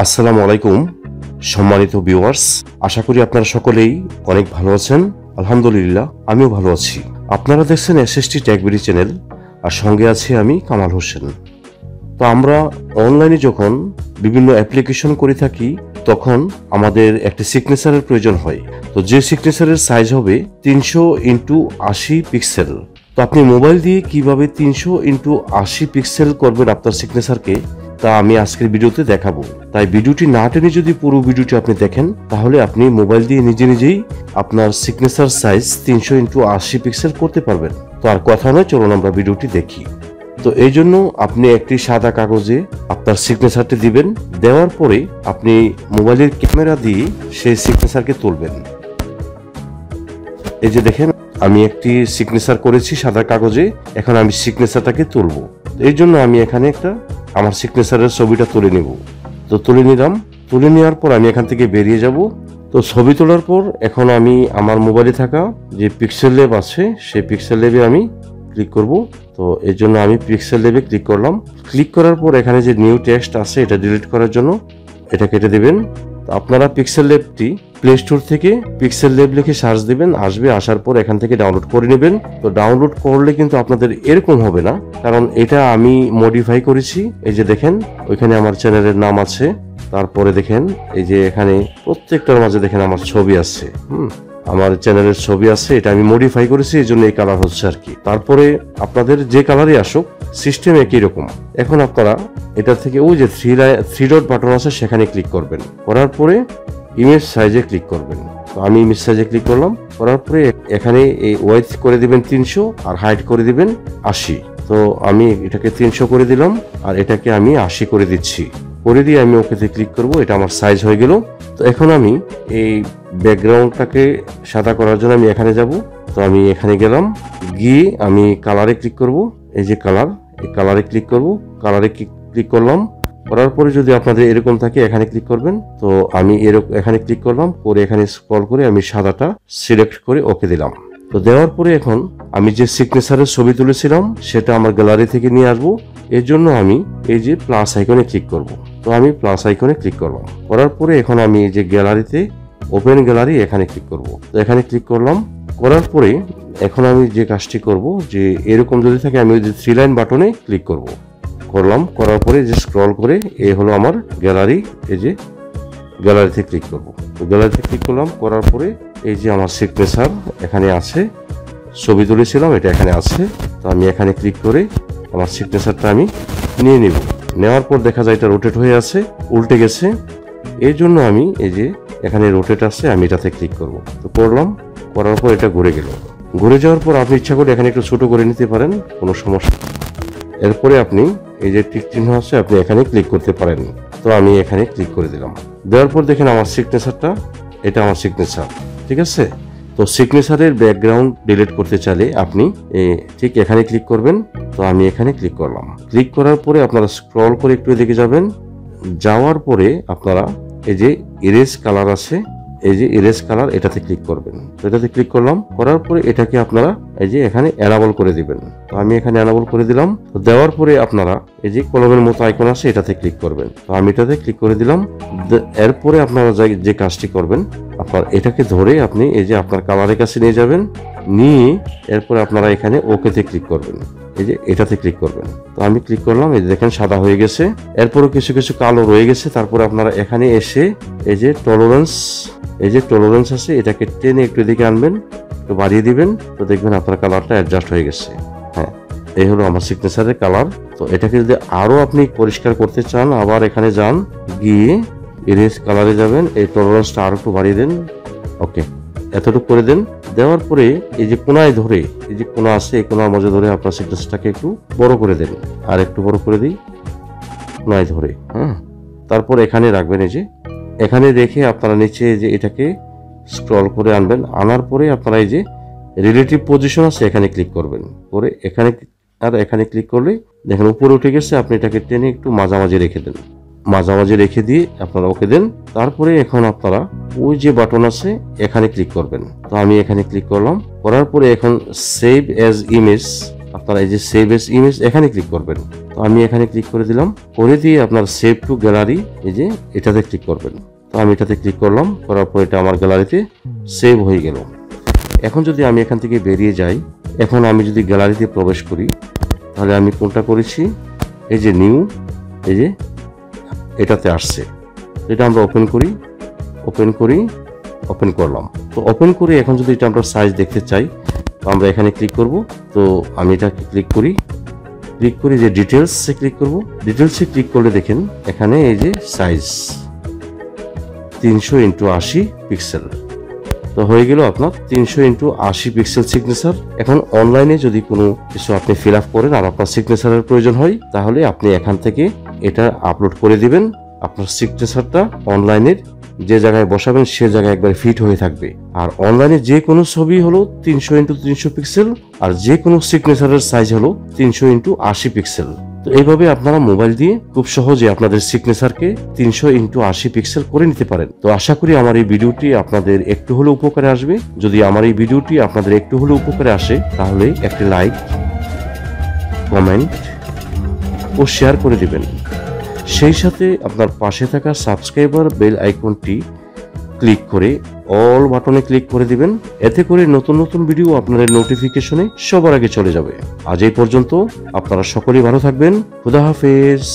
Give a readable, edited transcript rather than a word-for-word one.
আসসালামু আলাইকুম সম্মানিত ভিউয়ার্স, আশা করি আপনারা সকলেই অনেক ভালো আছেন। আলহামদুলিল্লাহ, আমিও ভালো আছি। আপনারা দেখছেন এসএসটি টেকবিডি চ্যানেল, আর সঙ্গে আছি আমি কামাল হোসেন। তো আমরা অনলাইনে যখন বিভিন্ন অ্যাপ্লিকেশন করে থাকি তখন আমাদের একটি সিগনেচারের প্রয়োজন হয়। তো যে সিগনেচারের সাইজ হবে 300x80 পিক্সেল। তো আপনি মোবাইল দিয়ে কিভাবে 300x80 পিক্সেল করবেন আপনার সিগনেচারকে, তা আমি আজকের ভিডিওতে দেখাবো। তাই ভিডিওটি না টেনে যদি পুরো ভিডিওটি আপনি দেখেন, তাহলে আপনি মোবাইল দিয়ে নিজে নিজেই আপনার সিগনেচার সাইজ 300x80 পিক্সেল করতে পারবেন। তো আর কথা নয়, চলুন আমরা ভিডিওটি দেখি। তো এই জন্য আপনি একটি সাদা কাগজে আপনার সিগনেচারটি দিবেন। দেওয়ার পরে আপনি মোবাইলের ক্যামেরা দিয়ে সেই সিগনেচারকে তুলবেন। এই যে দেখেন, আমি একটি সিগনেচার করেছি সাদা কাগজে। এখন আমি সিগনেচারটাকে তুলব। এই জন্য আমি এখানে একটা আমার সিগনেচারের ছবিটা তুলে নেব। তো তুলে নিলাম। তুলে নেওয়ার পর আমি এখান থেকে বেরিয়ে যাব। তো ছবি তোলার পর এখন আমি আমার মোবাইলে থাকা যে পিক্সেল ল্যাব আছে সেই পিক্সেল ল্যাবে আমি ক্লিক করব। তো এর জন্য আমি পিক্সেল ল্যাবে ক্লিক করলাম। ক্লিক করার পর এখানে যে নিউ টেক্সট আছে এটা ডিলিট করার জন্য এটা কেটে দেবেন। তো আপনারা পিক্সেল ল্যাবটি প্লে স্টোর থেকে পিক্সেল ল্যাব লিখে সার্চ দিবেন, আসবে। আসার পর এখান থেকে ডাউনলোড করে নেবেন। তো ডাউনলোড করলে কিন্তু আপনাদের এরকম হবে না, কারণ এটা আমি মডিফাই করেছি। এই যে দেখেন, ওইখানে আমার চ্যানেলের নাম আছে। তারপরে দেখেন এই যে এখানে প্রত্যেকটার মাঝে দেখেন আমার ছবি আছে। আমার চ্যানেলের ছবি আছে, এটা আমি মডিফাই করেছি, এই জন্য এই কালার হচ্ছে আর কি। তারপরে আপনাদের যে কালারই আসুক, সিস্টেম একই রকম। এখন আপনারা এটা থেকে ওই যে থ্রি ডট বাটন আছে সেখানে ক্লিক করবেন। করার পরে ইমেজ সাইজে ক্লিক করবেন। তো আমি ইমেজ সাইজে ক্লিক করলাম। করার পরে এখানে এই ওয়াইড করে দিবেন 300 আর হাইট করে দিবেন 80। তো আমি এটাকে 300 করে দিলাম আর এটাকে আমি 80 করে দিচ্ছি। করে দিয়ে আমি ওকেতে ক্লিক করব। এটা আমার সাইজ হয়ে গেল। তো এখন আমি এই ব্যাকগ্রাউন্ডটাকে সাদা করার জন্য আমি এখানে যাব। তো আমি এখানে গেলাম, গিয়ে আমি কালারে ক্লিক করব। এই যে কালার, এই কালারে ক্লিক করব। কালারে ক্লিক করলাম। করার পরে যদি আপনাদের এরকম থাকে এখানে ক্লিক করবেন। তো আমি এখানে ক্লিক করলাম, করে এখানে স্ক্রল করে আমি সাদাটা সিলেক্ট করে ওকে দিলাম। তো দেওয়ার পরে এখন আমি যে সিগনেচারের ছবি তুলেছিলাম সেটা আমার গ্যালারি থেকে নিয়ে আসবো। এর জন্য আমি এই যে প্লাস আইকনে ক্লিক করব। তো আমি প্লাস আইকনে ক্লিক করলাম। করার পরে এখন আমি এই যে গ্যালারিতে ওপেন গ্যালারি এখানে ক্লিক করব। তো এখানে ক্লিক করলাম। করার পরে এখন আমি যে কাজটি করব, যে এরকম যদি থাকে আমি ওই যে 3 লাইন বাটনে ক্লিক করলাম। করার পরে যে স্ক্রল করে এই হলো আমার গ্যালারি। এই যে গ্যালারিতে ক্লিক করব। তো গ্যালারিতে ক্লিক করলাম। করার পরে এই যে আমার সিগনেচার এখানে আছে, ছবি তুলেছিলাম এটা এখানে আছে। তো আমি এখানে ক্লিক করে আমার সিগনেচারটা আমি নিয়ে নেব। নেওয়ার পর দেখা যায় এটা রোটেট হয়ে আছে, উল্টে গেছে। এই জন্য আমি এই যে এখানে রোটেট আছে, আমি এটাতে ক্লিক করব। তো করলাম। করার পর এটা ঘুরে গেল। ঘুরে যাওয়ার পর আপনি ইচ্ছা করে এখানে একটু ছোট করে নিতে পারেন, কোনো সমস্যা। এরপরে আপনি এই যে টিক চিহ্ন আছে আপনি এখানে ক্লিক করতে পারেন। তো আমি এখানে ক্লিক করে দিলাম। দেওয়ার পর দেখেন আমার সিগনেচারটা, এটা আমার সিগনেচার। ঠিক আছে। তো সিগনেচারের ব্যাকগ্রাউন্ড ডিলিট করতে চাইলে আপনি ঠিক এখানে ক্লিক করবেন। তো আমি এখানে ক্লিক করলাম। ক্লিক করার পরে আপনারা স্ক্রল করে একটু এদিকে যাবেন। যাওয়ার পরে আপনারা এই যে ইরেজ কালার আছে, এই যে ইরেজ কালার এটাতে ক্লিক করবেন। তো এটাতে ক্লিক করলাম। করার পরে এটাকে আপনারা এই যে এখানে এনাবল করে দিবেন। তো আমি এখানে এনাবল করে দিলাম। তো দেওয়ার পরে আপনারা এই যে কলমের মতো আইকন আছে এটাতে ক্লিক করবেন। তো আমি এটাতে ক্লিক করে দিলাম। এরপরে আপনারা যে কাজটি করবেন, আপনার এটাকে ধরে আপনি এই যে আপনার কালারের কাছে নিয়ে যাবেন। নিয়ে এরপরে আপনারা এখানে ওকেতে ক্লিক করবেন। এই যে এটাতে ক্লিক করবেন। তো আমি ক্লিক করলাম। এই যে দেখেন সাদা হয়ে গেছে। এরপরও কিছু কিছু কালো রয়ে গেছে। তারপরে আপনারা এখানে এসে এই যে টলারেন্স আছে এটাকে টেনে একটু এদিকে আনবেন, একটু বাড়িয়ে দিবেন। তো দেখবেন আপনার কালারটা অ্যাডজাস্ট হয়ে গেছে। হ্যাঁ, এই হলো আমার সিগনেচারের কালার। তো এটাকে যদি আরো আপনি পরিষ্কার করতে চান, আবার এখানে যান, গিয়ে ইরেজ কালারে যাবেন, এই টলারেন্সটা আরো একটু বাড়িয়ে দেন। ওকে, এতটুকু করে দেন। দেওয়ার পরে এই যে কোনায় ধরে, এই যে কোনা আছে এই কোনার মাঝে ধরে আপনার সিগনেচারটাকে একটু বড় করে দেন। আর একটু বড় করে দিই কোনায় ধরে। তারপর এখানে রাখবেন। এই যে এখানে রেখে আপনারা নিচে যে এটাকে স্ক্রল করে আনবেন। আনার পরে আপনারা এই যে রিলেটিভ পজিশন আছে এখানে ক্লিক করবেন। করে এখানে আর এখানে ক্লিক করলে দেখেন উপরে উঠে গেছে। আপনি এটাকে টেনে একটু মাঝামাঝি রেখে দেন। মাঝামাঝি রেখে দিয়ে আপনারা ওকে দেন। তারপরে এখন আপনারা ওই যে বাটন আছে এখানে ক্লিক করবেন। তো আমি এখানে ক্লিক করলাম। করার পরে এখন সেভ অ্যাজ ইমেজ আপনারা এই যে সেভ এস ইমেজ এখানে ক্লিক করবেন। তো আমি এখানে ক্লিক করে দিলাম, করে দিয়ে আপনার সেভ টু গ্যালারি এই যে এটাতে ক্লিক করবেন। তো আমি এটাতে ক্লিক করলাম, করার পর এটা আমার গ্যালারিতে সেভ হয়ে গেল। এখন যদি আমি এখান থেকে বেরিয়ে যাই, এখন আমি যদি গ্যালারিতে প্রবেশ করি, তাহলে আমি কোনটা করেছি, এই যে নিউ, এই যে এটাতে আসছে। এটা আমরা ওপেন করি, ওপেন করলাম। তো ওপেন করে এখন যদি এটা আমরা সাইজ দেখতে চাই, তো আমরা এখানে ক্লিক করব। তো আমি এটাকে ক্লিক করি যে ডিটেলসে ক্লিক করব। ডিটেলসে ক্লিক করলে দেখেন এখানে এই যে সাইজ 300x80 পিক্সেল। তো হয়ে গেল আপনার 300x80 পিক্সেল সিগনেচার। এখন অনলাইনে যদি কোনো কিছু আপনি ফিল আপ করেন আর আপনার সিগনেচারের প্রয়োজন হয়, তাহলে আপনি এখান থেকে এটা আপলোড করে দিবেন। আপনার সিগনেচারটা অনলাইনের যে জায়গায় বসাবেন সে জায়গায় একবার ফিট হয়ে থাকবে। আর অনলাইনে যে কোনো ছবি হলো 300x300 পিক্সেল, আর যে কোনো সিগনেচারের সাইজ হলো 300x80 পিক্সেল। তো এইভাবে আপনারা মোবাইল দিয়ে খুব সহজে আপনাদের সিগনেচারকে 300x80 পিক্সেল করে নিতে পারেন। তো আশা করি আমার এই ভিডিওটি আপনাদের একটু হলেও উপকারে আসবে। যদি আমার এই ভিডিওটি আপনাদের একটু হলেও উপকারে আসে, তাহলে একটি লাইক, কমেন্ট ও শেয়ার করে দিবেন। সেই সাথে আপনার পাশে থাকা সাবস্ক্রাইবার বেল আইকনটি ক্লিক করে অল বাটনে ক্লিক করে দিবেন। এতে করে নতুন নতুন ভিডিও আপনাদের নোটিফিকেশনে সবার আগে চলে যাবে। আজ এই পর্যন্ত, আপনারা সকলেই ভালো থাকবেন। খুদা হাফেজ।